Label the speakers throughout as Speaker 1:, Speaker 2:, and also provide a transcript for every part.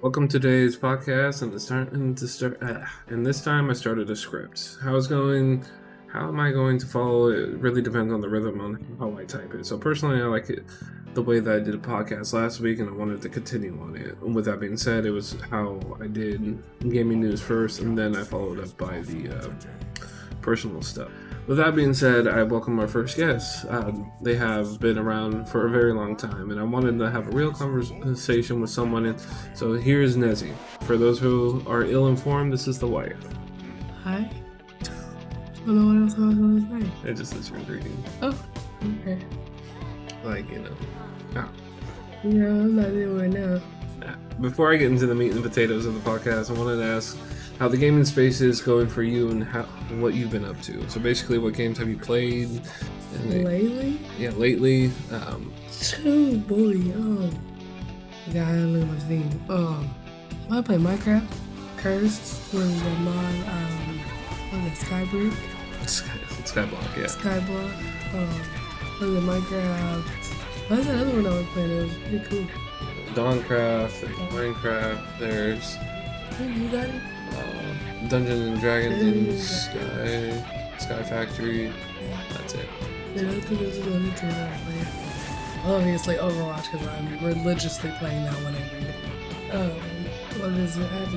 Speaker 1: Welcome to today's podcast, and this time I started a script. How am I going to follow it? Really depends on the rhythm on how I type it. So personally, I like it the way that I did a podcast last week, and I wanted to continue on it. And with that being said, it was how I did gaming news first, and then I followed up by the personal stuff. With that being said, I welcome our first guest. They have been around for a very long time, and I wanted to have a real conversation with someone. And so here's Nezzy. For those who are ill-informed, this is the wife.
Speaker 2: Hi. I don't know what else I was going to say.
Speaker 1: It just is your greeting.
Speaker 2: Oh, okay.
Speaker 1: Like,
Speaker 2: Yeah, I'm not doing right now.
Speaker 1: Before I get into the meat and potatoes of the podcast, I wanted to ask how the gaming space is going for you and what you've been up to. So basically, what games have you played?
Speaker 2: Lately?
Speaker 1: Yeah, lately.
Speaker 2: Oh boy, I gotta lose my thing. I play Minecraft, Cursed, with the mod, Skyblock.
Speaker 1: Skyblock, yeah.
Speaker 2: Skyblock. Was it Minecraft? What's that other one I was playing? It was pretty cool.
Speaker 1: Dawncraft, there's Minecraft, there's
Speaker 2: You got it?
Speaker 1: Dungeons and Dragons and Sky Factory. That's it.
Speaker 2: Yeah, I think those are the only two that I play. Obviously Overwatch, because I'm religiously playing that one every day. What is it? I have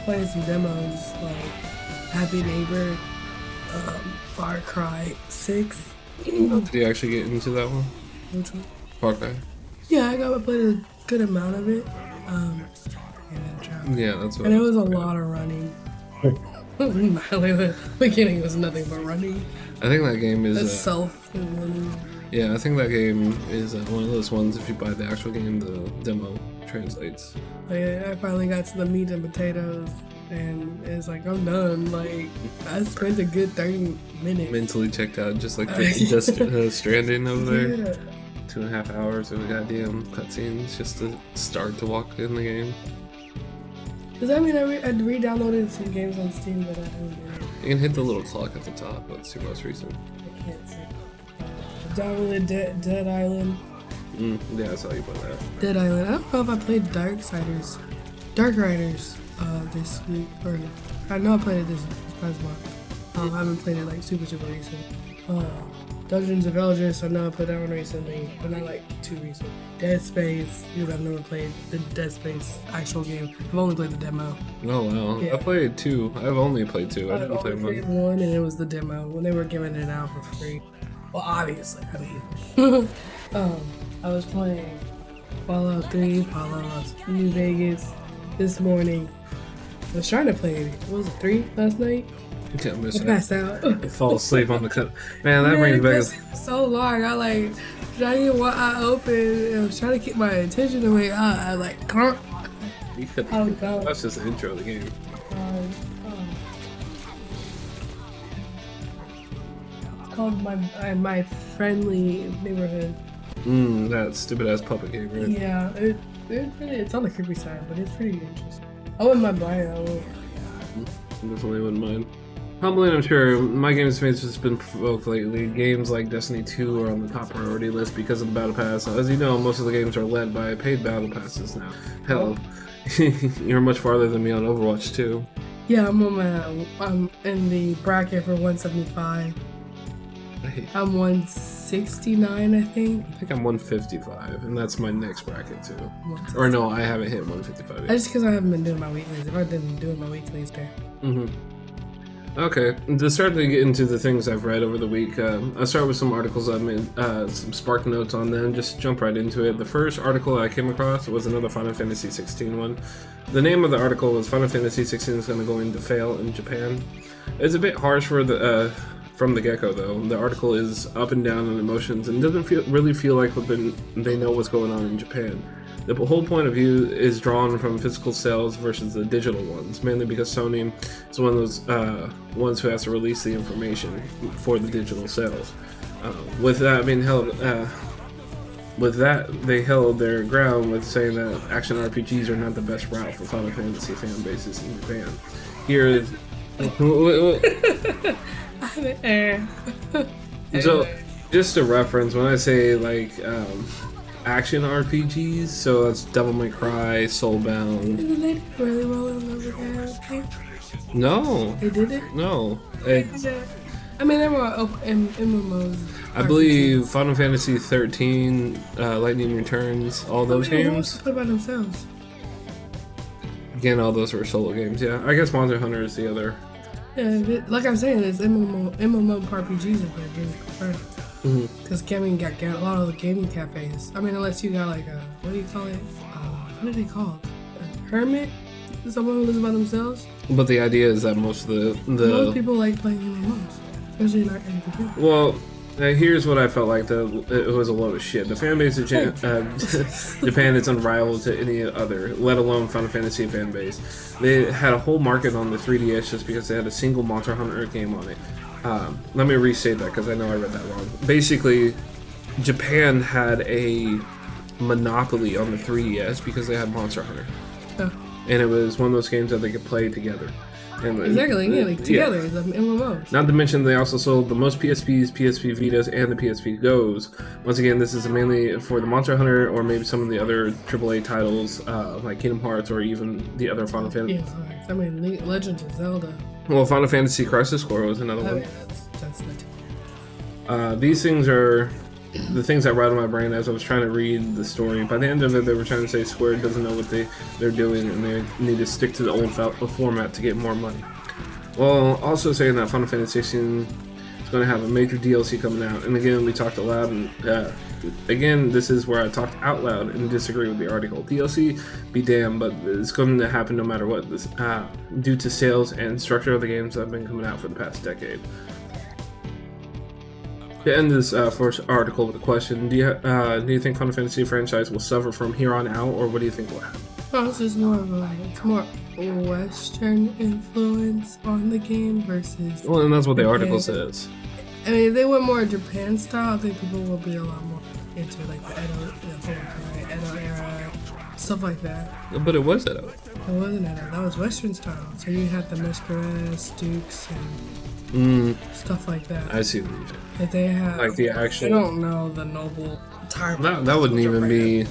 Speaker 2: playing some demos like Happy Neighbor, Far Cry 6.
Speaker 1: Did you actually get into that one?
Speaker 2: Which one?
Speaker 1: Far Cry.
Speaker 2: Yeah, I got to play a good amount of it.
Speaker 1: Yeah, that's what.
Speaker 2: And it was a lot of running. The beginning was nothing but running.
Speaker 1: I think that game is
Speaker 2: running.
Speaker 1: Yeah, I think that game is one of those ones. If you buy the actual game, the demo translates.
Speaker 2: I finally got to the meat and potatoes, and it's like I'm done. Like I spent a good 30 minutes.
Speaker 1: Mentally checked out, just like just Stranding over there.
Speaker 2: Yeah.
Speaker 1: 2.5 hours of goddamn cutscenes just to start to walk in the game.
Speaker 2: Does that mean I re-downloaded some games on Steam that I haven't done?
Speaker 1: You can hit the little clock at the top. That's your most recent.
Speaker 2: I can't see. Downloaded Dead Island.
Speaker 1: Yeah, I saw you play that.
Speaker 2: Dead Island. I don't know if I played Dark Riders this week. Or I know I played it this past month. I haven't played it like super recent. Dungeons of Eldritch, I know I played that one recently, but not like too recent. Dead Space, because I've never played the Dead Space actual game. I've only played the demo.
Speaker 1: Oh wow,
Speaker 2: Yeah.
Speaker 1: I played 2. I've only played 2. I didn't play
Speaker 2: one, and it was the demo when they were giving it out for free. Well, obviously, I mean, I was playing Fallout 3, Fallout New Vegas this morning. I was trying to play, what was it, 3 last night?
Speaker 1: Yeah,
Speaker 2: I passed out.
Speaker 1: Fall asleep on the cut. Man, that brings back.
Speaker 2: So long. I like trying to get one eye open. And I was trying to keep my attention away. I like,
Speaker 1: That's just the intro of the game.
Speaker 2: It's called my friendly neighborhood.
Speaker 1: That stupid ass puppet game, right?
Speaker 2: Yeah, it's on the creepy side, but it's pretty interesting. I wouldn't mind buying it.
Speaker 1: Definitely wouldn't mind. Humbly, I'm sure my game space has been provoked lately. Games like Destiny 2 are on the top priority list because of the Battle Pass. As you know, most of the games are led by paid Battle Passes now. Hell, you're much farther than me on Overwatch 2.
Speaker 2: Yeah, I'm in the bracket for 175. I'm 169, I think.
Speaker 1: I think I'm 155, and that's my next bracket too. Or no, I haven't hit 155 yet.
Speaker 2: That's just because I haven't been doing my weeklies. If I'd been doing my weeklies there.
Speaker 1: Okay, to start to get into the things I've read over the week, I'll start with some articles I've made, some Spark notes on them, just jump right into it. The first article I came across was another Final Fantasy 16 one. The name of the article was Final Fantasy 16 is going to go into fail in Japan. It's a bit harsh for from the get-go though. The article is up and down in emotions and doesn't really feel like they know what's going on in Japan. The whole point of view is drawn from physical sales versus the digital ones, mainly because Sony is one of those ones who has to release the information for the digital sales. With that being held, they held their ground with saying that action RPGs are not the best route for Final Fantasy fan bases in Japan. Here is. So, just a reference, when I say like action RPGs. So that's Devil May Cry, Soulbound.
Speaker 2: Did they do really well in the game?
Speaker 1: No.
Speaker 2: They did it?
Speaker 1: No.
Speaker 2: I mean, they were MMOs.
Speaker 1: I believe Final Fantasy 13, Lightning Returns, all those games.
Speaker 2: Play by themselves.
Speaker 1: Again, all those were solo games. Yeah, I guess Monster Hunter is the other.
Speaker 2: Yeah, like I'm saying, it's MMO RPGs that they're getting preferred. Because gaming got a lot of the gaming cafes. I mean, unless you got like a, what do you call it? What are they called? A hermit? Someone who lives by themselves?
Speaker 1: But the idea is that most of
Speaker 2: most people like playing MMOs, especially in our computer.
Speaker 1: Well, here's what I felt like. It was a load of shit. The fan base of Japan is unrivaled to any other, let alone Final Fantasy fan base. They had a whole market on the 3DS just because they had a single Monster Hunter game on it. Let me restate that because I know I read that wrong. Basically, Japan had a monopoly on the 3DS because they had Monster Hunter.
Speaker 2: Oh.
Speaker 1: And it was one of those games that they could play together. And
Speaker 2: exactly, yeah, like together, yeah. The MMOs.
Speaker 1: Not to mention they also sold the most PSPs, PSP Vitas, and the PSP Go's. Once again, this is mainly for the Monster Hunter or maybe some of the other AAA titles like Kingdom Hearts or even the other Final Fantasy.
Speaker 2: Yeah, I mean, Legends of Zelda.
Speaker 1: Well, Final Fantasy Crisis Core was another one.
Speaker 2: Yeah, that's it.
Speaker 1: These things are the things that rattled my brain as I was trying to read the story. By the end of it, they were trying to say Square doesn't know what they're doing and they need to stick to the old format to get more money. Well, also saying that Final Fantasy 16 is going to have a major DLC coming out. And again, we talked aloud and again, this is where I talked out loud and disagree with the article. DLC, be damned, but it's going to happen no matter what, due to sales and structure of the games that have been coming out for the past decade. To end this first article with a question, do you think Final Fantasy franchise will suffer from here on out, or what do you think will happen?
Speaker 2: Well, it's just more of it's more Western influence on the game versus.
Speaker 1: Well, and that's what the
Speaker 2: Japan.
Speaker 1: article says.
Speaker 2: I mean, if they went more Japan style, I think people will be a lot more into like the Edo era, stuff like that.
Speaker 1: But it was Edo.
Speaker 2: It wasn't Edo. That was Western style. So you had the Masquerades, Dukes, and stuff like that.
Speaker 1: I see what you're saying.
Speaker 2: If they have
Speaker 1: like the actual.
Speaker 2: I don't know the noble type.
Speaker 1: That wouldn't even be.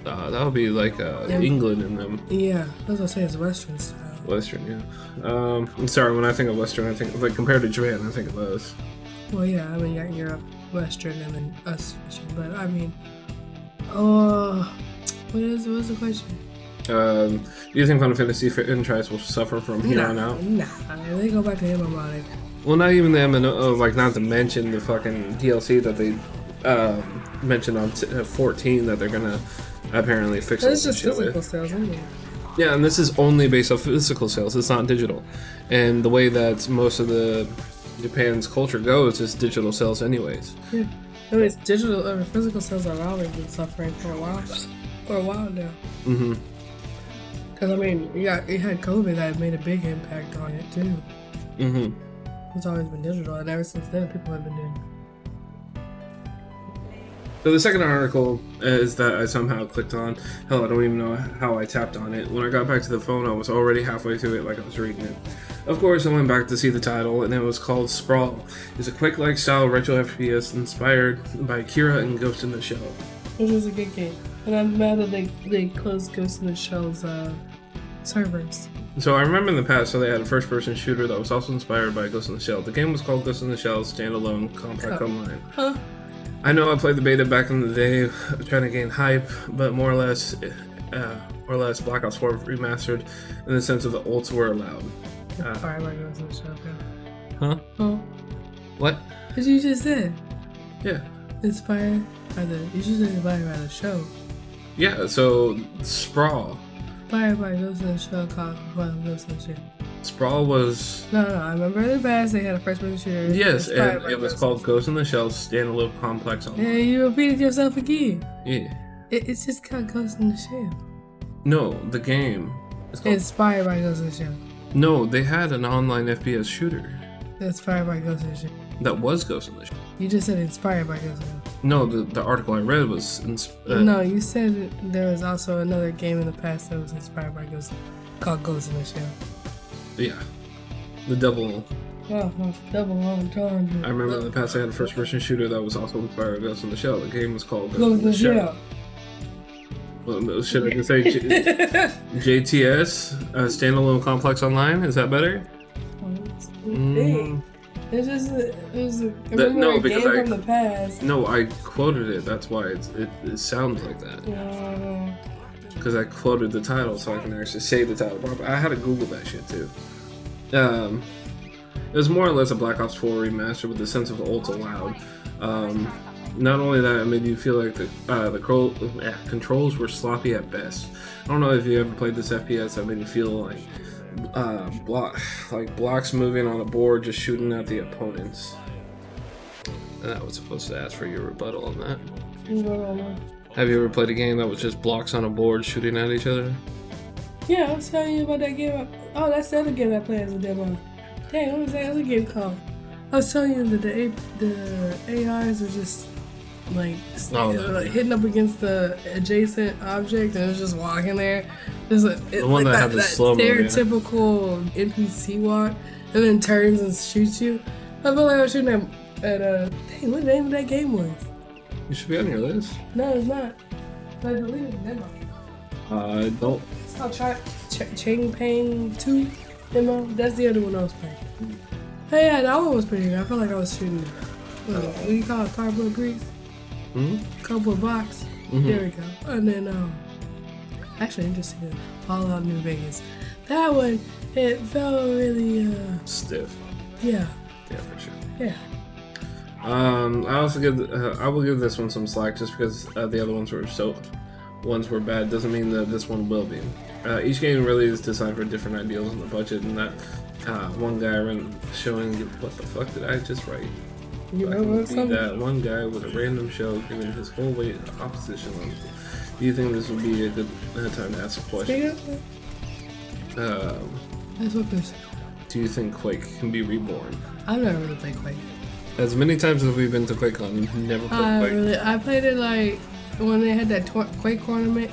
Speaker 1: That would be like England in them.
Speaker 2: Yeah, as I say, it's Western style.
Speaker 1: Western, yeah. I'm sorry, when I think of Western, I think like compared to Japan, I think of those.
Speaker 2: Well, yeah, I mean, you got Europe, Western, and then us. But I mean, what's the question?
Speaker 1: Do you think Final Fantasy franchise will suffer from here on out?
Speaker 2: Nah, they go back to MMO.
Speaker 1: Well, not even the MMO, like not to mention the fucking DLC that they mentioned on 14 that they're gonna apparently fix.
Speaker 2: It's just physical sales, anyway.
Speaker 1: Yeah, and this is only based off physical sales. It's not digital, and the way that most of the Japan's culture goes is digital sales, anyways.
Speaker 2: Yeah, I mean, it's digital or physical sales have always been suffering for a while now. Mm-hmm. Because I mean, you had COVID that made a big impact on it too. Mm-hmm. It's always been digital, and ever since then, people have been doing.
Speaker 1: So the second article is that I somehow clicked on. Hell, I don't even know how I tapped on it. When I got back to the phone, I was already halfway through it like I was reading it. Of course, I went back to see the title, and it was called Sprawl. It's a quick-like style retro FPS inspired by Kira and Ghost in the Shell.
Speaker 2: Which was a good game. And I'm mad that they closed Ghost in the Shell's servers.
Speaker 1: So I remember in the past, they had a first-person shooter that was also inspired by Ghost in the Shell. The game was called Ghost in the Shell Standalone Compact Online.
Speaker 2: Huh?
Speaker 1: I know I played the beta back in the day, trying to gain hype, but more or less Black Ops 4 remastered in the sense of the ults were allowed.
Speaker 2: Inspired by Ghost in the Shell.
Speaker 1: Huh?
Speaker 2: Oh.
Speaker 1: What?
Speaker 2: What you just said?
Speaker 1: Yeah.
Speaker 2: Inspired by you just said inspired by the show.
Speaker 1: Yeah, so Sprawl.
Speaker 2: Inspired by Ghost in the Shell called Ghost in the Shell.
Speaker 1: Sprawl was...
Speaker 2: No, I remember in the past they had a first-person shooter.
Speaker 1: Yes, and it was called Ghost in the Shell Standalone Complex Online.
Speaker 2: Yeah, you repeated yourself again.
Speaker 1: Yeah.
Speaker 2: It's just called Ghost in the Shell.
Speaker 1: No, the game.
Speaker 2: It's inspired by Ghost in the Shell.
Speaker 1: No, they had an online FPS shooter.
Speaker 2: Inspired by Ghost in the Shell.
Speaker 1: That was Ghost in the Shell.
Speaker 2: You just said inspired by Ghost in the Shell.
Speaker 1: No, the article I read was...
Speaker 2: No, you said there was also another game in the past that was inspired by called Ghost in the Shell.
Speaker 1: Yeah. The double...
Speaker 2: double entendre.
Speaker 1: I remember in the past I had a first-person shooter that was also inspired by Ghost in the Shell. The game was called Ghost in the Shell. Well, should I just say JTS, Standalone Complex Online? Is that better?
Speaker 2: It's just
Speaker 1: No,
Speaker 2: a
Speaker 1: because
Speaker 2: game from the past.
Speaker 1: No, I quoted it. That's why it sounds like that. Because I quoted the title, so I can actually say the title properly. I had to Google that shit too. It was more or less a Black Ops 4 remaster with the sense of ultra loud. Not only that, it made you feel like the controls were sloppy at best. I don't know if you ever played this FPS that made you feel like blocks moving on a board, just shooting at the opponents. And I was supposed to ask for your rebuttal on that. Have you ever played a game that was just blocks on a board shooting at each other?
Speaker 2: Yeah, I was telling you about that game. Oh, that's the other game I played as a demo. Dang, what was that other game called? I was telling you that the AIs are just like hitting up against the adjacent object and it was just walking there. There's
Speaker 1: the one that had the slow-mo,
Speaker 2: stereotypical NPC walk and then turns and shoots you. I feel like I was shooting at dang, what the name of that game was?
Speaker 1: You should be on your list.
Speaker 2: No, it's not. I deleted the demo.
Speaker 1: I don't.
Speaker 2: It's called Chain Pain 2 demo. That's the other one I was playing. Hey, yeah, that one was pretty good. I felt like I was shooting. What do you call it? Cardboard grease? Cardboard box. There we go. And then, actually interesting. Fallout New Vegas. That one, it felt really
Speaker 1: stiff.
Speaker 2: Yeah.
Speaker 1: Yeah, for sure.
Speaker 2: Yeah.
Speaker 1: I will give this one some slack just because the other ones were bad. Doesn't mean that this one will be. Each game really is designed for different ideals on the budget, and that one guy showing what the fuck did I just write?
Speaker 2: You know something?
Speaker 1: That one guy with a random show giving his whole weight opposition on. Do you think this would be a good time to ask a question?
Speaker 2: That's what this.
Speaker 1: Do you think Quake can be reborn?
Speaker 2: I've never really played Quake.
Speaker 1: As many times as we've been to QuakeCon, you've never played Quake.
Speaker 2: I played it like when they had that Quake tournament.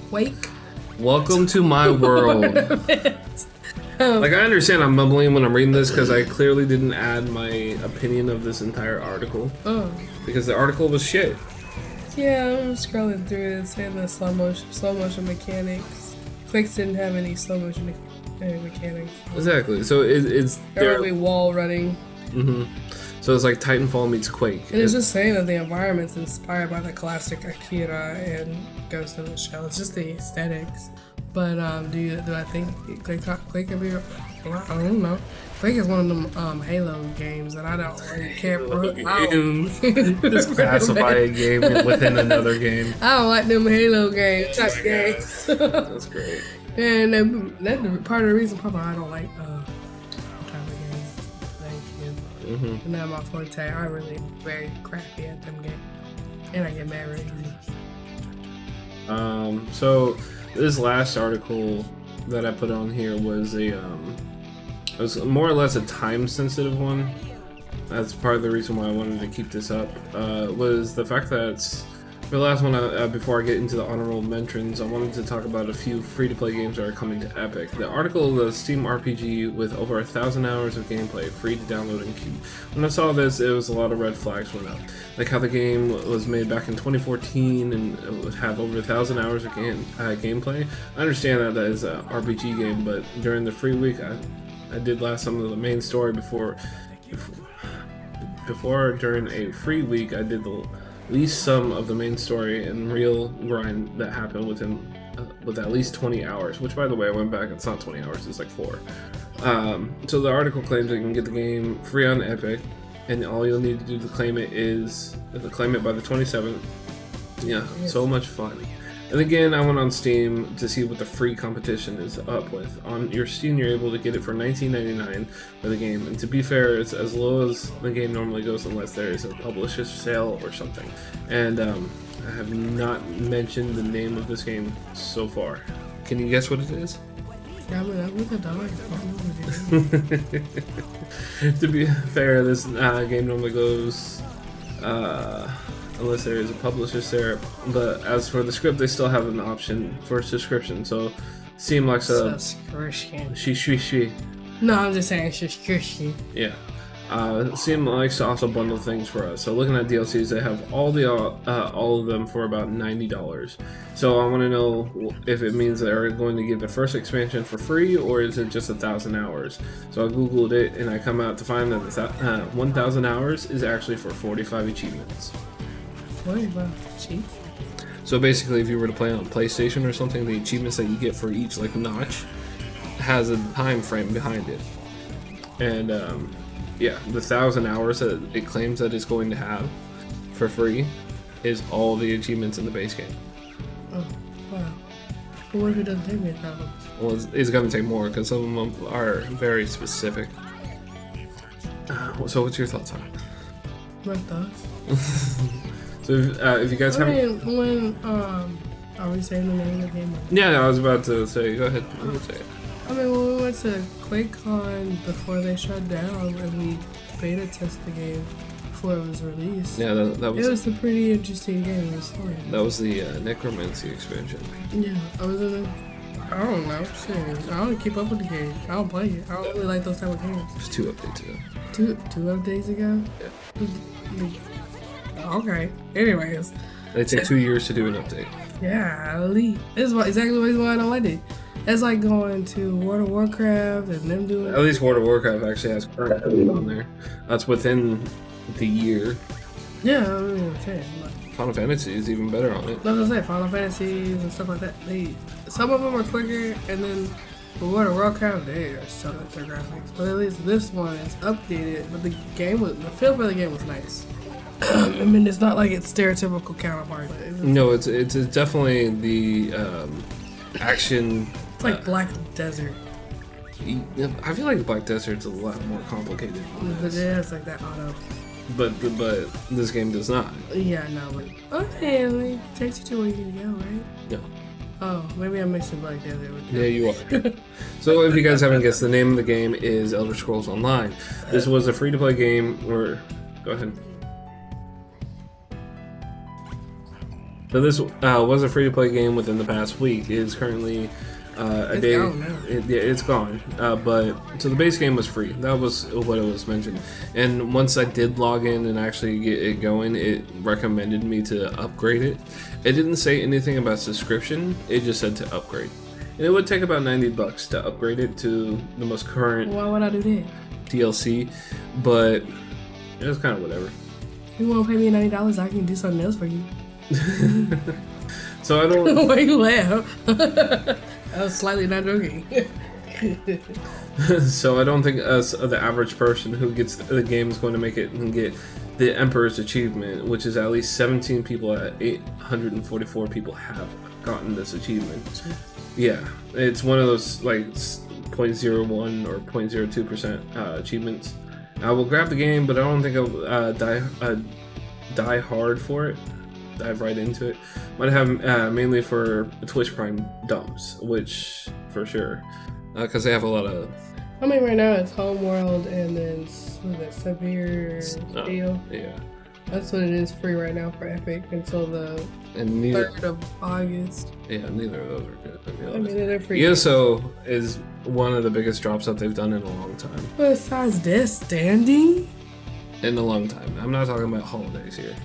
Speaker 2: Quake?
Speaker 1: Welcome to my world. Like, I understand I'm mumbling when I'm reading this because I clearly didn't add my opinion of this entire article.
Speaker 2: Oh.
Speaker 1: Because the article was shit.
Speaker 2: Yeah, I'm scrolling through it, saying the slow motion mechanics. Quake didn't have any slow motion mechanics.
Speaker 1: Exactly. So it's
Speaker 2: there will be wall running.
Speaker 1: So it's like Titanfall meets Quake.
Speaker 2: And it's just saying that the environment's inspired by the classic Akira and Ghost in the Shell. It's just the aesthetics. But do I think Quake can be? I don't know. Quake is one of them Halo games that I don't really care for.
Speaker 1: Just classify a game within another game.
Speaker 2: I don't like them Halo games type games.
Speaker 1: That's great.
Speaker 2: And that's part of the reason probably I don't like and that's my forte. I'm really very crappy at them games. And I get mad really easy.
Speaker 1: So this last article that I put on here was it was more or less a time sensitive one. That's part of the reason why I wanted to keep this up. Was the fact that for the last one, before I get into the honorable mentions, I wanted to talk about a few free-to-play games that are coming to Epic. The article, the Steam RPG with over 1,000 hours of gameplay, free to download and keep. When I saw this, it was a lot of red flags went up. Like how the game was made back in 2014 and it would have over 1,000 hours of gameplay. I understand that is an RPG game, but during the free week, I did some of the main story before during a free week, I did the least some of the main story and real grind that happened with at least 20 hours, which by the way I went back, it's not 20 hours, it's like 4. So the article claims that you can get the game free on Epic and all you'll need to do to claim it is claim it by the 27th. Yeah, so much fun. And again, I went on Steam to see what the free competition is up with. On your Steam, you're able to get it for $19.99 for the game. And to be fair, it's as low as the game normally goes unless there is a publisher's sale or something. And I have not mentioned the name of this game so far. Can you guess what it is?
Speaker 2: Yeah, look at that.
Speaker 1: To be fair, this game normally goes... unless there is a publisher's there, but as for the script, they still have an option for subscription. So, seem like
Speaker 2: subscription.
Speaker 1: She.
Speaker 2: No, I'm just saying subscription.
Speaker 1: Yeah. Steam likes to also bundle things for us. So looking at DLCs, they have all of them for about $90. So I want to know if it means they're going to give the first expansion for free, or is it just 1,000 hours? So I googled it, and I come out to find that 1,000 hours is actually for 45 achievements.
Speaker 2: 45 cheap.
Speaker 1: So basically, if you were to play on PlayStation or something, the achievements that you get for each notch has a time frame behind it. And yeah, the 1,000 hours that it claims that it's going to have for free is all the achievements in the base game.
Speaker 2: Oh, wow. But what if it doesn't take me 1,000?
Speaker 1: Well, it's going to take more because some of them are very specific. So what's your thoughts on it?
Speaker 2: My thoughts?
Speaker 1: So if you guys haven't...
Speaker 2: Are we saying the name of the game?
Speaker 1: Yeah, I was about to say, go ahead. You can say it.
Speaker 2: I mean, when we went to QuakeCon before they shut down and we beta tested the game before it was released.
Speaker 1: Yeah, that was...
Speaker 2: It was a pretty interesting game. It was fun.
Speaker 1: That was the Necromancy expansion.
Speaker 2: Yeah, I was in I don't know. Shit. I don't keep up with the game. I don't play it. I don't really like those type of games.
Speaker 1: There's 2 updates ago.
Speaker 2: Two updates ago?
Speaker 1: Yeah.
Speaker 2: Okay. Anyways.
Speaker 1: They take 2 years to do an update.
Speaker 2: Yeah, elite. This is exactly why I don't like it. It's like going to World of Warcraft and them doing...
Speaker 1: At least World of Warcraft actually has current update on there. That's within the year.
Speaker 2: Yeah, I mean, I'm saying. Like,
Speaker 1: Final Fantasy is even better on it.
Speaker 2: like I say, Final Fantasies and stuff like that. Some of them are quicker, and then for World of Warcraft, they are so much their graphics. But at least this one is updated. But the feel for the game was nice. I mean, it's not like its stereotypical counterpart.
Speaker 1: No, it's definitely the action.
Speaker 2: It's like Black Desert.
Speaker 1: I feel like Black Desert's a lot more complicated.
Speaker 2: But it has like that auto.
Speaker 1: But this game does not.
Speaker 2: Yeah, no. But okay, it takes you to where you need to go, right?
Speaker 1: No.
Speaker 2: Oh, maybe I'm mixing Black Desert with that.
Speaker 1: Yeah, you are. So if you guys haven't guessed, the name of the game is Elder Scrolls Online. This was a free-to-play game. Go ahead. So this was a free-to-play game within the past week. It is currently a day.
Speaker 2: Gone now.
Speaker 1: It's gone. But so the base game was free. That was what it was mentioned. And once I did log in and actually get it going, it recommended me to upgrade it. It didn't say anything about subscription. It just said to upgrade. And it would take about $90 to upgrade it to the most current.
Speaker 2: Why would I do that?
Speaker 1: DLC, but it was kind of whatever.
Speaker 2: You want to pay me $90? I can do something else for you.
Speaker 1: So I don't.
Speaker 2: Why you laugh? I was slightly not joking.
Speaker 1: So I don't think us, the average person who gets the game, is going to make it and get the Emperor's Achievement, which is at least 17 people at 844 people have gotten this achievement. Yeah, it's one of those like 0.01 or 0.02% achievements. I will grab the game, but I don't think I'll die hard for it. Dive right into it. Might have mainly for Twitch Prime dumps, which for sure, because they have a lot of.
Speaker 2: I mean, right now it's Homeworld and then Severe Deal.
Speaker 1: Yeah.
Speaker 2: That's what it is free right now for Epic until the 3rd of August.
Speaker 1: Yeah, neither of those are good.
Speaker 2: I mean, they're free.
Speaker 1: ESO is one of the biggest drops that they've done in a long time.
Speaker 2: Besides this, Standing?
Speaker 1: In a long time. I'm not talking about holidays here.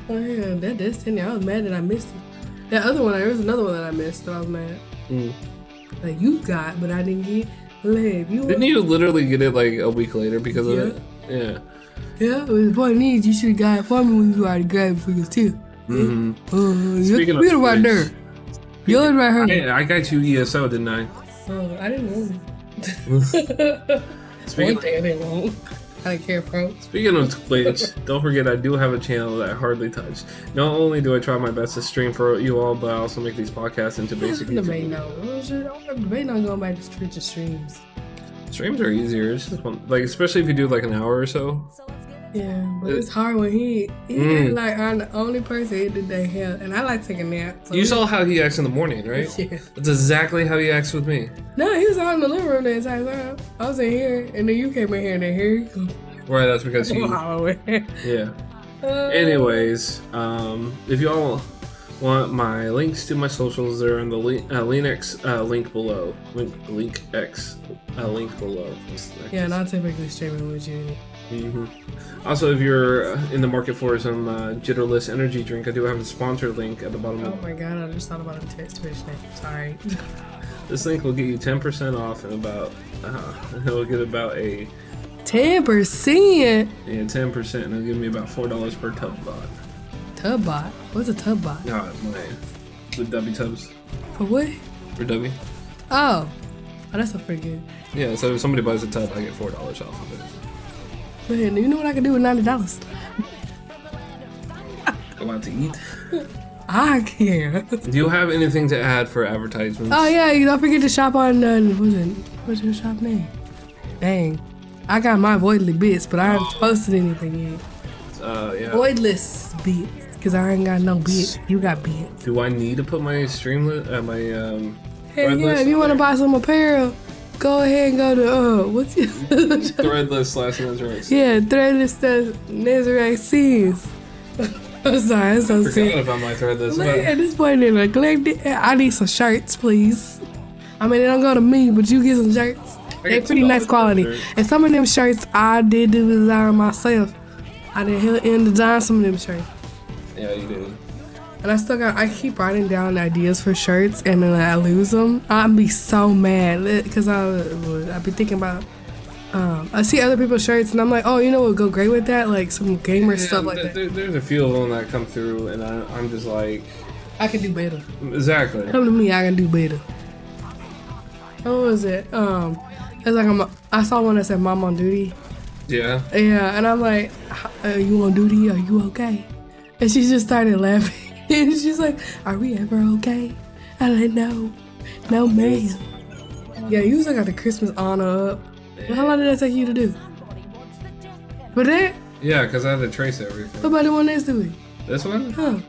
Speaker 2: Oh yeah, that Destiny, I was mad that I missed it. That other one, there was another one that I missed that I was mad. Like, you got, but I didn't get. Didn't
Speaker 1: you literally get it like a week later because of it? Yeah.
Speaker 2: Yeah, but the point is, you should have got it for me when you already grabbed it for you too.
Speaker 1: Speaking of
Speaker 2: you're right there. Yours right here.
Speaker 1: I got you ESO, didn't I?
Speaker 2: Oh, I didn't want it. I didn't care, bro.
Speaker 1: Speaking of Twitch, don't forget I do have a channel that I hardly touch. Not only do I try my best to stream for you all, but I also make these podcasts into basic YouTube.
Speaker 2: I'm debating on going back to Twitch streams.
Speaker 1: Streams are easier. It's just fun. Like, especially if you do like an hour or so.
Speaker 2: Yeah, but it's hard when he like, I'm the only person that they have, and I like taking naps. So
Speaker 1: you saw how he acts in the morning, right?
Speaker 2: Yeah.
Speaker 1: That's exactly how he acts with me.
Speaker 2: No, he was out in the living room the entire time. I was in here, and then you came in here, and then here you go.
Speaker 1: Right, that's because he. Yeah. Anyways, if y'all want my links to my socials, they're in the Linux link below. Link below.
Speaker 2: Yeah, not typically streaming with you.
Speaker 1: Also, if you're in the market for some jitterless energy drink, I do have a sponsor link at the bottom.
Speaker 2: Oh my god, I just thought about a Twitch name. Sorry.
Speaker 1: This link will get you 10% off and about it'll get about a
Speaker 2: 10%.
Speaker 1: Yeah, 10%, and it'll give me about $4 per tub bot.
Speaker 2: Tub bot? What's a tub bot?
Speaker 1: With W tubs.
Speaker 2: For what?
Speaker 1: For W.
Speaker 2: Oh, that's pretty good.
Speaker 1: Yeah, so if somebody buys a tub, I get $4 off of it.
Speaker 2: Man, you know what I can do with $90?
Speaker 1: Go out to eat.
Speaker 2: I care.
Speaker 1: Do you have anything to add for advertisements?
Speaker 2: Oh yeah, you don't forget to shop on what's your shop name? Dang, I got my Voidly bits, but I haven't posted anything yet.
Speaker 1: Yeah.
Speaker 2: Voidless bits, cause I ain't got no bits. You got bits.
Speaker 1: Do I need to put my Streamlit
Speaker 2: Hey, yeah, if you want to buy some apparel, go ahead and go to what's your
Speaker 1: Threadless/Nezarecsins.
Speaker 2: Yeah, Threadless Nezarecsins. I'm sorry, it's so
Speaker 1: I
Speaker 2: sick.
Speaker 1: forgot about my Threadless.
Speaker 2: Like, at this point, they're neglected. I need some shirts, please. I mean, they don't go to me, but you get some shirts. They're pretty nice quality. And some of them shirts, I did the design myself. I did help and design some of them shirts.
Speaker 1: Yeah, you did.
Speaker 2: And I keep writing down ideas for shirts, and then I lose them. I'd be so mad because I'd be thinking about. I see other people's shirts, and I'm like, oh, you know what would go great with that? Like some gamer stuff like that.
Speaker 1: There's a few of them that come through, and I'm just like,
Speaker 2: I can do better.
Speaker 1: Exactly.
Speaker 2: Come to me, I can do better. What was it? It's like I saw one that said "Mom on duty."
Speaker 1: Yeah.
Speaker 2: Yeah, and I'm like, "Are you on duty? Are you okay?" And she just started laughing, and she's like, "Are we ever okay?" I'm like, no, ma'am. Yeah, you usually got the Christmas honor up. Well, how long did that take you to do? For that?
Speaker 1: Yeah, because I had to trace everything.
Speaker 2: What about the one next to it?
Speaker 1: This one?
Speaker 2: Huh?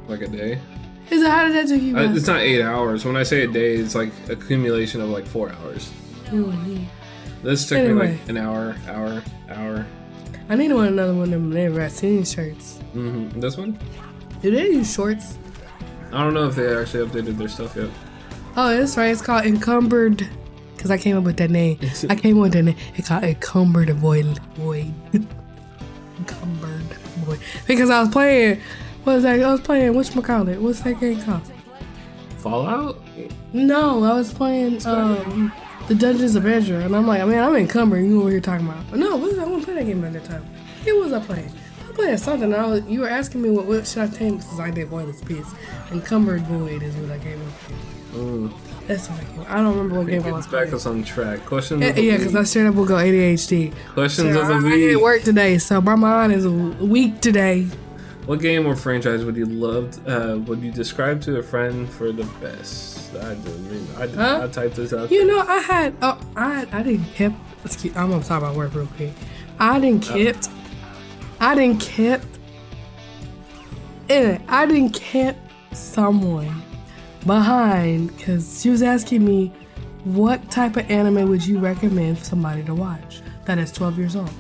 Speaker 1: Like a day.
Speaker 2: How did that take you?
Speaker 1: It's not 8 hours. When I say a day, it's like accumulation of like 4 hours.
Speaker 2: Mm-hmm.
Speaker 1: This took me like an hour.
Speaker 2: I need another one of them nezarecsins shirts.
Speaker 1: Mm-hmm. This one?
Speaker 2: Do they use shorts?
Speaker 1: I don't know if they actually updated their stuff yet.
Speaker 2: Oh, that's right. It's called Encumbered. Because I came up with that name. It's called Encumbered Void. Encumbered Void. Because I was playing, whatchamacallit? What's that game called?
Speaker 1: Fallout?
Speaker 2: No, I was playing the Dungeons of Azure. And I'm like, man, I'm encumbered. You over here talking about. No, I wasn't playing that game at that time. What was I playing? I was playing something. You were asking me what should I take since I did Voidless Beats. Encumbered Void is what I came up with. That's what I don't remember what game I was playing.
Speaker 1: Back us on track. Questions.
Speaker 2: Yeah, because I straight up will go ADHD.
Speaker 1: Questions of the week.
Speaker 2: I didn't work today, so my mind is weak today.
Speaker 1: What game or franchise would you describe to a friend for the best? I typed this out.
Speaker 2: You know, I didn't kept. I'm gonna talk about work real quick. I didn't kept someone behind because she was asking me what type of anime would you recommend for somebody to watch that is 12 years old.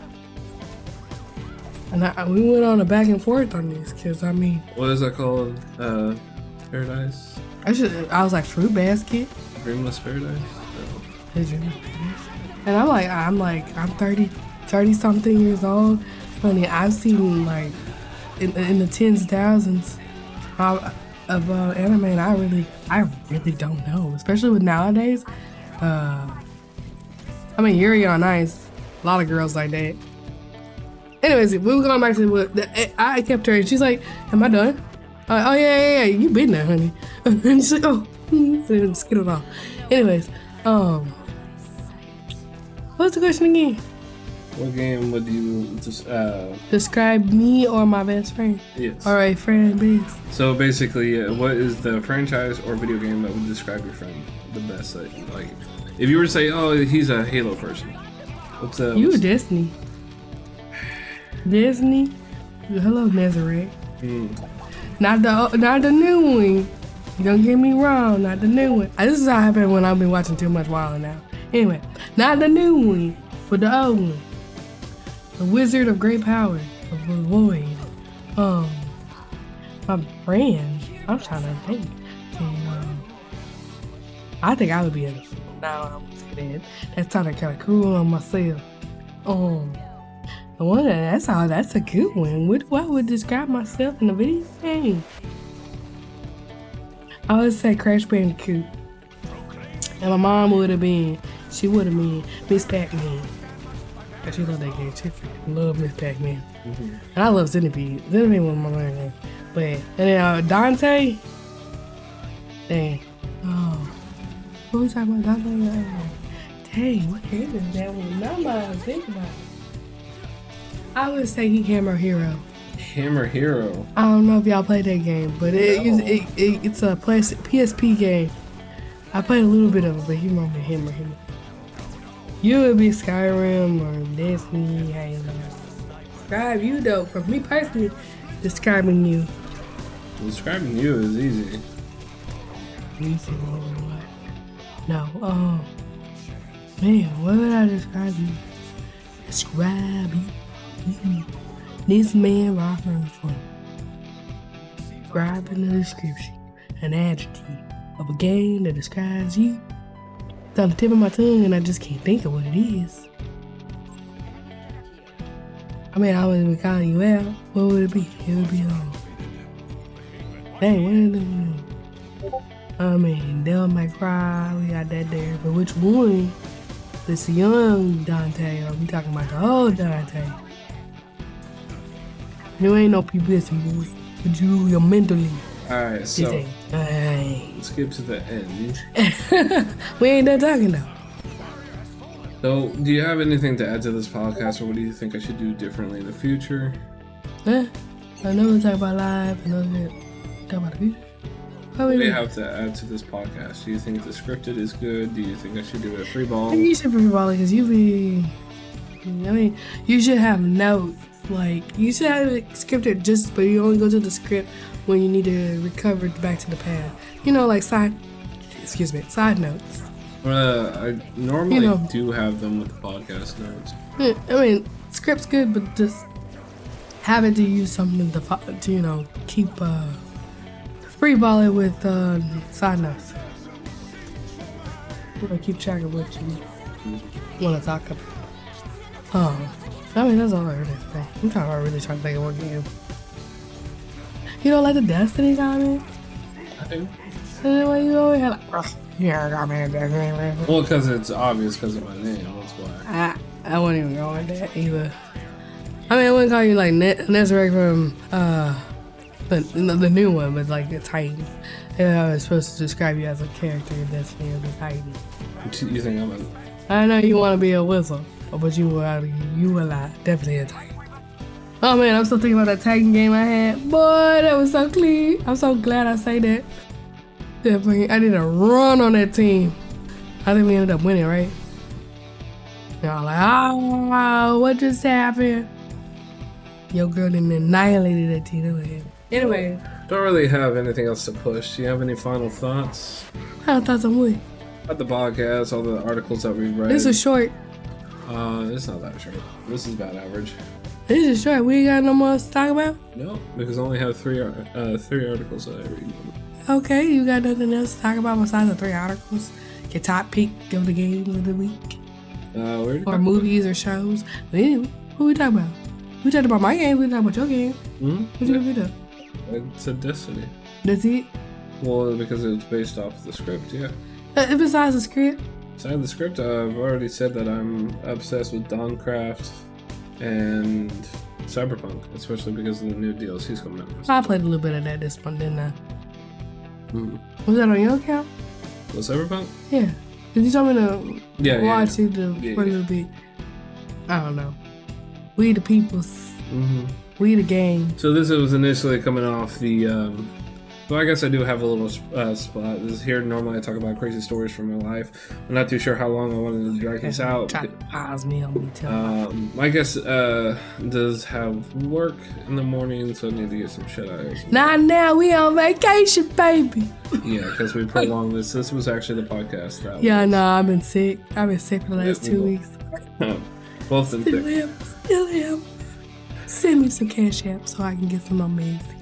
Speaker 2: And we went on a back and forth on this because I mean,
Speaker 1: what is that called? Paradise.
Speaker 2: I was like Fruit Basket.
Speaker 1: Dreamless Paradise.
Speaker 2: No. And I'm 30 something years old. Honey, I've seen like in the tens of thousands of anime, and I really don't know, especially with nowadays. I mean, Yuri on Ice, a lot of girls like that. Anyways, we were going back to what I kept her, and she's like, "Am I done?" Oh yeah, you been there, honey. And she's like, "Oh," and skittled off. Anyways, what's the question again?
Speaker 1: What game would you
Speaker 2: describe me or my best friend?
Speaker 1: Yes.
Speaker 2: All right, friend base.
Speaker 1: So basically, what is the franchise or video game that would describe your friend the best? Like, if you were to say, "Oh, he's a Halo person," what's
Speaker 2: Disney? Disney. Hello, Nazareth. Not the new one. Don't get me wrong, not the new one. This is how it happened when I've been watching too much Wild now. Anyway, not the new one, but the old one. The Wizard of Great Power of the Void. My brand. I'm trying to think. I think I would be That sounded kind of cool on myself. I wonder, that's a good one. What do I would describe myself in a video game? I would say Crash Bandicoot. And my mom would have been Miss Pac-Man. She loved that game. She freaking loved Miss Pac-Man. Mm-hmm. And I love Centipede. Centipede was my favorite game. But, and then Dante. Dang. Oh. What we talking about? Dante? Dang, what game is that one? Nobody think about it. I would say Hammer Hero.
Speaker 1: Hammer Hero?
Speaker 2: I don't know if y'all played that game, but it's a PSP game. I played a little bit of it, but he remember Hammer Hero. You would be Skyrim or Destiny, Halo. Describe you though. For me personally, describing you.
Speaker 1: Describing you is easy.
Speaker 2: Easy, what? No, man, what would I describe you? Describe you. This man right here in front. Describe in the description an adjective of a game that describes you. It's on the tip of my tongue and I just can't think of what it is. I mean, I wouldn't be calling you out. What would it be? It would be dang, what is it? I mean, Devil May Cry, we got that there. But which one? This young Dante, or we talking about the old Dante? You ain't no publicity, boy. But you're mentally.
Speaker 1: Alright, so let's get to the end.
Speaker 2: We ain't done talking though.
Speaker 1: So, do you have anything to add to this podcast, or what do you think I should do differently in the future?
Speaker 2: I know we talk about live, and other talk about the future.
Speaker 1: What do you have to add to this podcast? Do you think the scripted is good? Do you think I should do a free ball?
Speaker 2: I think you should free ball because you should have notes. Like, you should have it scripted but you only go to the script when you need to recover back to the path. You know, like side notes.
Speaker 1: I normally do have them with the podcast notes.
Speaker 2: I mean, script's good, but just have it to use something to keep free ball it with side notes. You know, keep track of what you want to talk about. I mean, that's all I really say. I'm really trying to think of what game. You don't like the Destiny comment?
Speaker 1: I do.
Speaker 2: And why you always have like, yeah, I got me a Destiny.
Speaker 1: Well, because it's obvious because of my name. That's why.
Speaker 2: I wouldn't even go with that either. I mean, I wouldn't call you like Nezarec from the new one, but like the Titan. I was supposed to describe you as a character in Destiny of the Titan.
Speaker 1: You think I'm
Speaker 2: I know you want to be a whistle. But you were like definitely a Titan. Oh man, I'm still thinking about that Titan game I had. Boy, that was so clean. I'm so glad I say that. Definitely, I did a run on that team. I think we ended up winning, right? Y'all like, oh, what just happened? Your girl didn't annihilated that team. Anyway.
Speaker 1: Don't really have anything else to push. Do you have any final thoughts?
Speaker 2: I thought some would.
Speaker 1: About the podcast, all the articles that we've read.
Speaker 2: This is short.
Speaker 1: It's not that short. This is about average.
Speaker 2: This is short. We ain't got no more to talk about?
Speaker 1: No, because I only have three articles that I read.
Speaker 2: Okay, you got nothing else to talk about besides the 3 articles? Your top pick of the games of the week? Or movies or shows? But anyway, what we talking about? We talked about my game, we talked about your game.
Speaker 1: Mm-hmm.
Speaker 2: What you gonna do?
Speaker 1: It's a Destiny.
Speaker 2: That's it?
Speaker 1: Well, because it's based off the script, yeah.
Speaker 2: Besides the script?
Speaker 1: Besides the script, I've already said that I'm obsessed with Dawnkraft and Cyberpunk, especially because of the new DLCs coming out.
Speaker 2: I played a little bit of that this one, didn't I?
Speaker 1: Mm-hmm.
Speaker 2: Was that on your account?
Speaker 1: What, Cyberpunk?
Speaker 2: Yeah. Did you tell me to watch it for a little bit? I don't know. We the peoples.
Speaker 1: Mm-hmm.
Speaker 2: We the gang.
Speaker 1: So this was initially coming off the well, I guess I do have a little spot. This is here. Normally I talk about crazy stories from my life. I'm not too sure how long I wanted to drag this out.
Speaker 2: Try to pause me on me too.
Speaker 1: My guest does have work in the morning, so I need to get some shit out.
Speaker 2: Not now. We on vacation, baby.
Speaker 1: Yeah, because we prolonged this. This was actually the podcast.
Speaker 2: Yeah, no, I've been sick. I've been sick for the last 2 weeks.
Speaker 1: Both of them.
Speaker 2: Still am. Send me some cash app so I can get some amazing.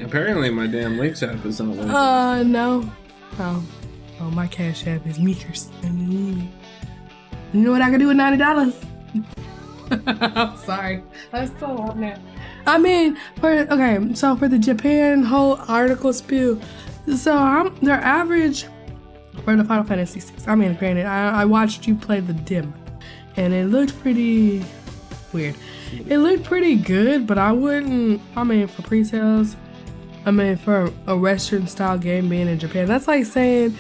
Speaker 1: Apparently my damn Links app is not working.
Speaker 2: No. Oh, my cash app is Meekers. You know what I can do with $90? I'm sorry. I'm so loud now. I mean, for the Japan whole article spiel. So their average for the Final Fantasy 6. I mean, granted, I watched you play the demo, and it looked pretty weird. It looked pretty good, but I wouldn't. I mean, for pre-sales, I mean, for a Western style game being in Japan, that's like saying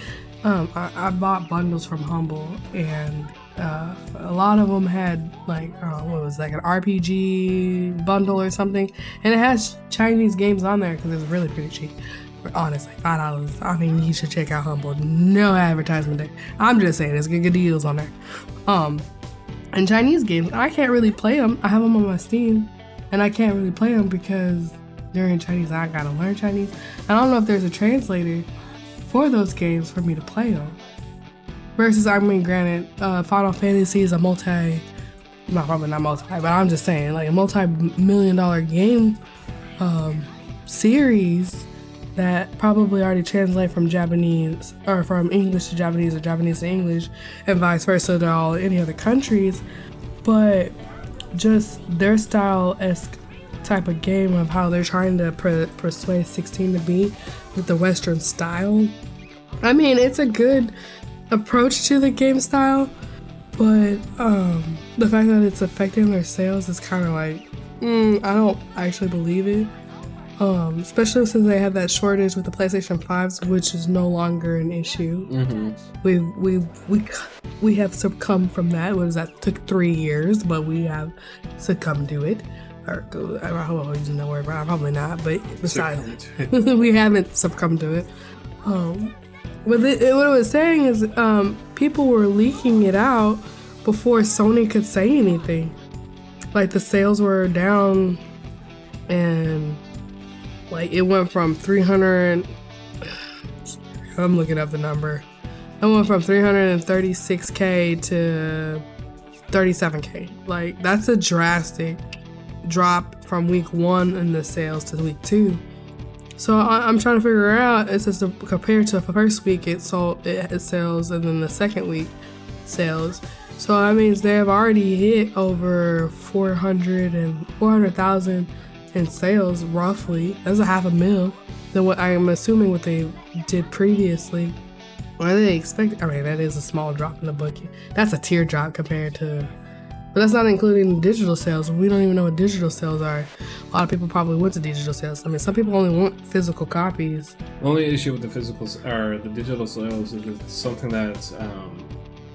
Speaker 2: I bought bundles from Humble, and a lot of them had like what was it, like an RPG bundle or something, and it has Chinese games on there because it's really pretty cheap. Honestly, $5. I mean, you should check out Humble. No advertisement there. I'm just saying, there's good deals on there. And Chinese games, I can't really play them. I have them on my Steam, and I can't really play them because they're in Chinese. I gotta learn Chinese. I don't know if there's a translator for those games for me to play them. Versus, I mean, granted, Final Fantasy is a probably not multi, but I'm just saying, like a multi-million-dollar game series that probably already translate from Japanese or from English to Japanese or Japanese to English and vice versa to all any other countries, but just their style-esque type of game of how they're trying to persuade 16 to be with the Western style. I mean, it's a good approach to the game style, but the fact that it's affecting their sales is kind of like, I don't actually believe it. Especially since they have that shortage with the PlayStation 5s, which is no longer an issue. We have succumbed from that. What was that? Took 3 years, but we have succumbed to it. Or I hope I'm using that word, but probably not. But besides, we haven't succumbed to it. What it was saying is, people were leaking it out before Sony could say anything. Like the sales were down, and like it went from 300. I'm looking up the number. It went from 336K to 37K. Like that's a drastic drop from week 1 in the sales to week 2. So I'm trying to figure out, it's just compared to the first week it sells, and then the second week sales. So that means they have already hit over 400,000 in sales, roughly. That's $500,000 than what I'm assuming what they did previously. What do they expect? I mean, that is a small drop in the bucket. That's a teardrop compared to, but that's not including digital sales. We don't even know what digital sales are. A lot of people probably went to digital sales. I mean, some people only want physical copies.
Speaker 1: The only issue with the the digital sales is it's something that's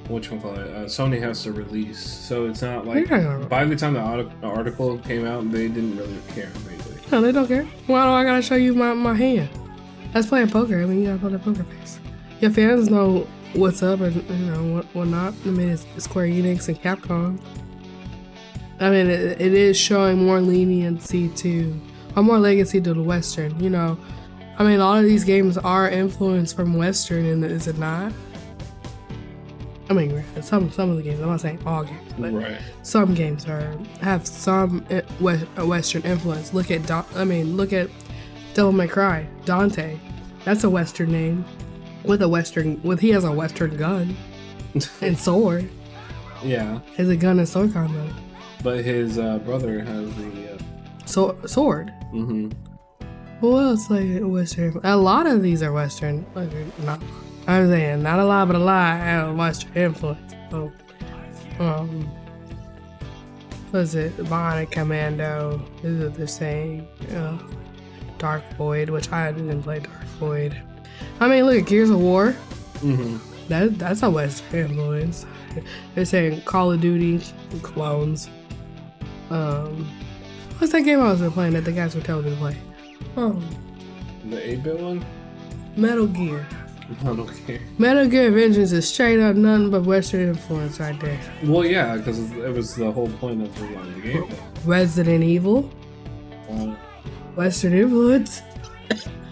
Speaker 1: Sony has to release. So it's not like by the time the article came out, they didn't really care. Basically.
Speaker 2: No, they don't care. Why do I gotta show you my hand? That's playing poker. I mean, you gotta play the poker face. Your fans know what's up and what not. I mean, it's Square Enix and Capcom. I mean, it is showing more leniency or more legacy to the Western. I mean, a lot of these games are influenced from Western, and is it not? I mean, some of the games. I'm not saying all games, but some games have some Western influence. Look at Devil May Cry. Dante, that's a Western name he has a Western gun and sword.
Speaker 1: Yeah,
Speaker 2: has a gun and sword combo.
Speaker 1: But his brother has the
Speaker 2: sword.
Speaker 1: Mm-hmm.
Speaker 2: Who else like Western? A lot of these are Western. Not. I'm saying not a lot, but a lot have Western influence. So, what's it? Bionic Commando. This is what they're saying. Dark Void, which I didn't play Dark Void. I mean, look at Gears of War.
Speaker 1: Mm-hmm.
Speaker 2: That's a Western influence. They're saying Call of Duty clones. What's that game I was playing that the guys were telling me to play?
Speaker 1: The 8-bit one?
Speaker 2: Metal Gear.
Speaker 1: Okay.
Speaker 2: Metal Gear Vengeance is straight up nothing but Western influence right there.
Speaker 1: Well, yeah, because it was the whole point of the game.
Speaker 2: Resident Evil. Western influence.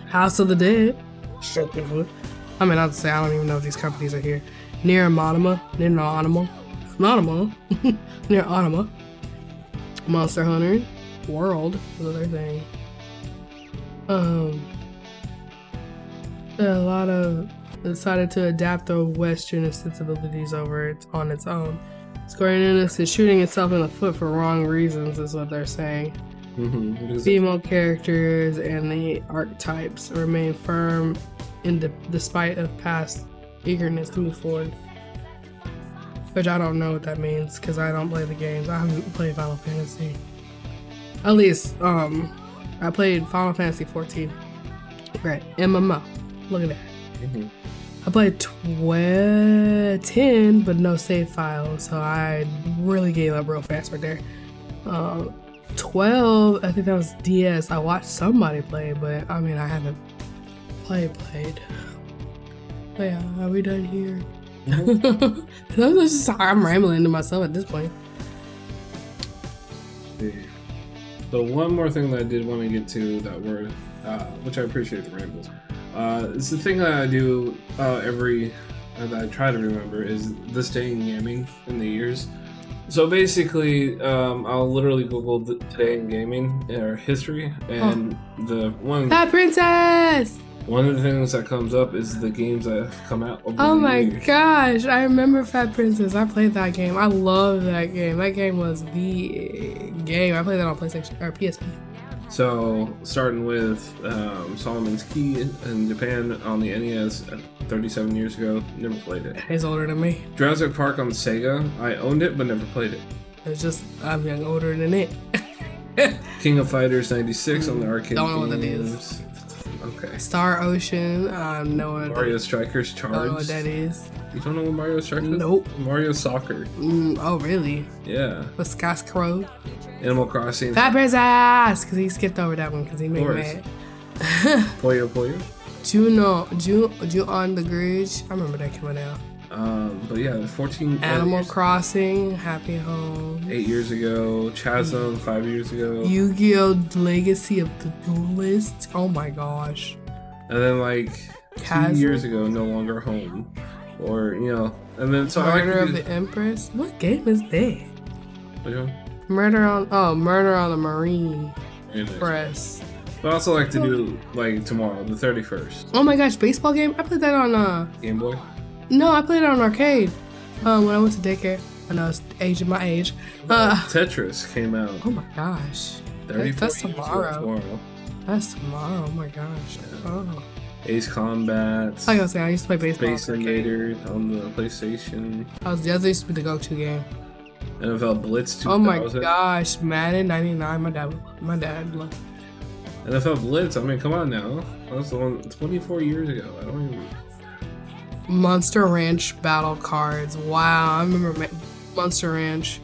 Speaker 2: House of the Dead. I mean, I'd say I don't even know if these companies are here. Near Automata. Monster Hunter World is another thing. A lot of decided to adapt the Western sensibilities on its own. Square Enix is shooting itself in the foot for wrong reasons, is what they're saying. Female characters and the archetypes remain firm despite of past eagerness to move forward. Which I don't know what that means because I don't play the games. I haven't played Final Fantasy. At least, I played Final Fantasy 14. Right, MMO. Look at that. I played 10, but no save files, so I really gave up real fast right there. 12, I think that was DS. I watched somebody play, but I mean, I haven't played. But yeah, are we done here? I'm rambling to myself at this point.
Speaker 1: So one more thing that I did want to get to that were, which I appreciate the rambles. It's the thing that I do that I try to remember is this day in gaming in the years. So basically, I'll literally Google today in gaming or history, and
Speaker 2: That princess.
Speaker 1: One of the things that comes up is the games that have come out over
Speaker 2: Oh
Speaker 1: the
Speaker 2: my
Speaker 1: years.
Speaker 2: gosh, I remember Fat Princess. I played that game. I love that game. That game was the game. I played that on PlayStation or PSP.
Speaker 1: So, starting with Solomon's Key in Japan on the NES 37 years ago, never played it.
Speaker 2: He's older than me.
Speaker 1: Jurassic Park on Sega, I owned it but never played it.
Speaker 2: It's just, I'm young, older than it.
Speaker 1: King of Fighters 96 on the arcade
Speaker 2: Don't know what that
Speaker 1: games.
Speaker 2: is.
Speaker 1: Okay.
Speaker 2: Star Ocean, I know what
Speaker 1: Mario Strikers Charged.
Speaker 2: Don't know what that is.
Speaker 1: You don't know what Mario Strikers is?
Speaker 2: Nope.
Speaker 1: Mario Soccer.
Speaker 2: Oh, really?
Speaker 1: Yeah.
Speaker 2: With Scott's Crow.
Speaker 1: Animal Crossing.
Speaker 2: Fat Princess! Because he skipped over that one because he made me mad.
Speaker 1: Puyo Puyo.
Speaker 2: Ju on the Bridge. I remember that coming out.
Speaker 1: But yeah, 14
Speaker 2: Animal Crossing, Happy Home.
Speaker 1: 8 years ago. Chasm, 5 years ago.
Speaker 2: Yu-Gi-Oh! Legacy of the Duelist. Oh my gosh.
Speaker 1: And then like 2 years ago, No Longer Home. Or, and then so
Speaker 2: Murder of the Empress. What game is that?
Speaker 1: Which one?
Speaker 2: Murder on the Marine Express.
Speaker 1: But I also like to do like tomorrow, the 31st.
Speaker 2: Oh my gosh, baseball game? I played that on
Speaker 1: Game Boy?
Speaker 2: No, I played it on arcade. When I went to daycare. I know it's my age.
Speaker 1: Tetris came out.
Speaker 2: Oh my gosh.
Speaker 1: 34
Speaker 2: That's tomorrow. That's tomorrow. Oh my gosh.
Speaker 1: Yeah.
Speaker 2: Oh.
Speaker 1: Ace Combat.
Speaker 2: Like I was saying, I used to play baseball.
Speaker 1: Space Invaders on the PlayStation.
Speaker 2: That used to be the go-to game.
Speaker 1: NFL Blitz 2000.
Speaker 2: Oh my gosh, Madden 99. My dad loved it.
Speaker 1: NFL Blitz. I mean, come on now. That was the one 24 years ago. I don't even.
Speaker 2: Monster Ranch battle cards. Wow, I remember Monster Ranch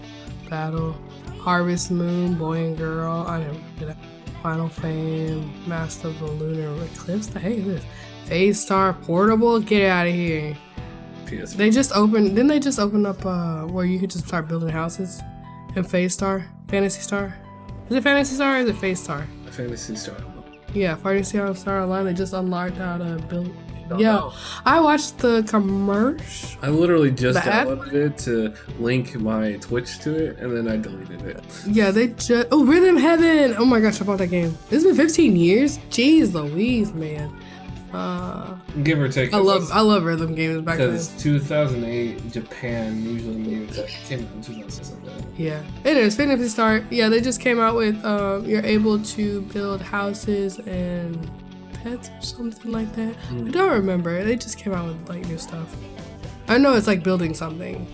Speaker 2: battle. Harvest Moon, Boy and Girl. I never did that. Final Fame, Master of the Lunar Eclipse. The heck is this? Phase Star Portable. Get out of here.
Speaker 1: PSP.
Speaker 2: They just opened. Didn't they just open up where you could just start building houses? In Phase Star, Fantasy Star. Is it Fantasy Star or is it Phase Star?
Speaker 1: Fantasy Star.
Speaker 2: Yeah, Fantasy Star Online. They just unlocked how to build. Yeah, I watched the commercial.
Speaker 1: I literally just downloaded it to link my Twitch to it, and then I deleted it.
Speaker 2: Yeah, they just. Oh, Rhythm Heaven! Oh my gosh, I bought that game. It's been 15 years. Jeez Louise, man.
Speaker 1: Give or take.
Speaker 2: I love rhythm games back then.
Speaker 1: Because 2008 Japan usually means that came out in 2006 like that.
Speaker 2: Yeah, it is. Fantasy Star. Yeah, they just came out with you're able to build houses and pets or something like that. I don't remember. They just came out with like new stuff. I know it's like building something.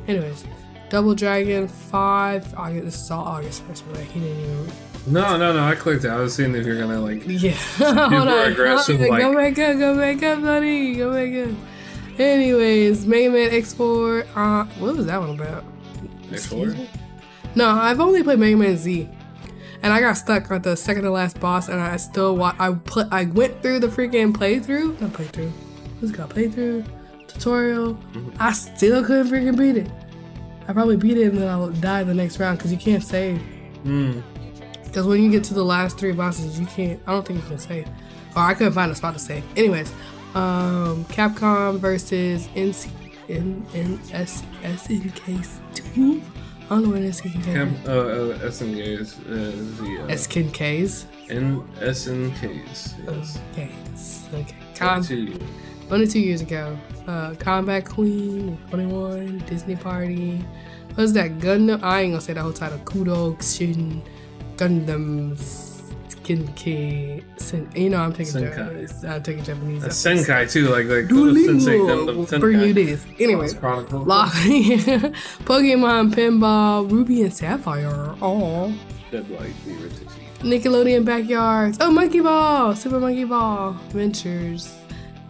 Speaker 2: Anyways, Double Dragon 5. August. This is all August 1st, but he didn't even.
Speaker 1: No. I clicked it. I was seeing if you're gonna like.
Speaker 2: Yeah.
Speaker 1: Hold on. Aggressive, like...
Speaker 2: Go back up, buddy. Go back up. Anyways, Mega Man X4. What was that one about?
Speaker 1: X4?
Speaker 2: No, I've only played Mega Man Z. And I got stuck at the second to last boss, and I still I went through the freaking playthrough. Not playthrough. What's it called? Playthrough tutorial. I still couldn't freaking beat it. I probably beat it and then I'll die the next round because you can't save. Because when you get to the last 3 bosses, you can't. I don't think you can save. Or I couldn't find a spot to save. Anyways, Capcom versus SNK2. I don't know what SNK is.
Speaker 1: SNK is the...
Speaker 2: SNKs?
Speaker 1: SNKs, yes.
Speaker 2: Okay. 1 to 2 years ago. Combat Queen, 21, Disney Party. What's that? Gundam? I ain't gonna say the whole title. Kudo, Shin, Gundams, Kinki. You know I'm taking Japanese. I'm taking Japanese.
Speaker 1: A Senkai too, like
Speaker 2: Duolingo. Bring you this. Anyway, Pokemon Pinball, Ruby and Sapphire. Oh.
Speaker 1: Dead Light, the original.
Speaker 2: Nickelodeon Backyards. Oh, Monkey Ball, Super Monkey Ball, Ventures.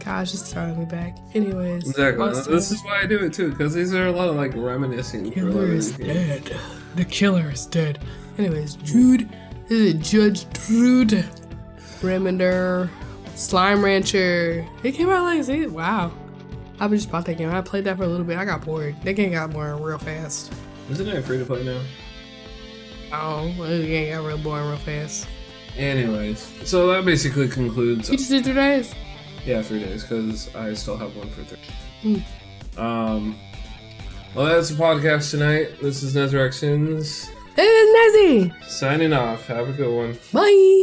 Speaker 2: Gosh, it's throwing me back. Anyways,
Speaker 1: exactly. This is why I do it too, because these are a lot of like reminiscing.
Speaker 2: Killer is dead. The killer is dead. Anyways, Jude. This is Judge Drude. Remender. Slime Rancher. It came out like, see, wow. I just bought that game. I played that for a little bit. I got bored. That game got boring real fast.
Speaker 1: Isn't it free to play now?
Speaker 2: Oh, well, the game got real boring real fast.
Speaker 1: Anyways, so that basically concludes.
Speaker 2: You just did 3 days?
Speaker 1: Yeah, 3 days, because I still have one for 3. Well, that's the podcast tonight. This is Nezarecsins.
Speaker 2: Hey, Nezzy!
Speaker 1: Signing off. Have a good one.
Speaker 2: Bye!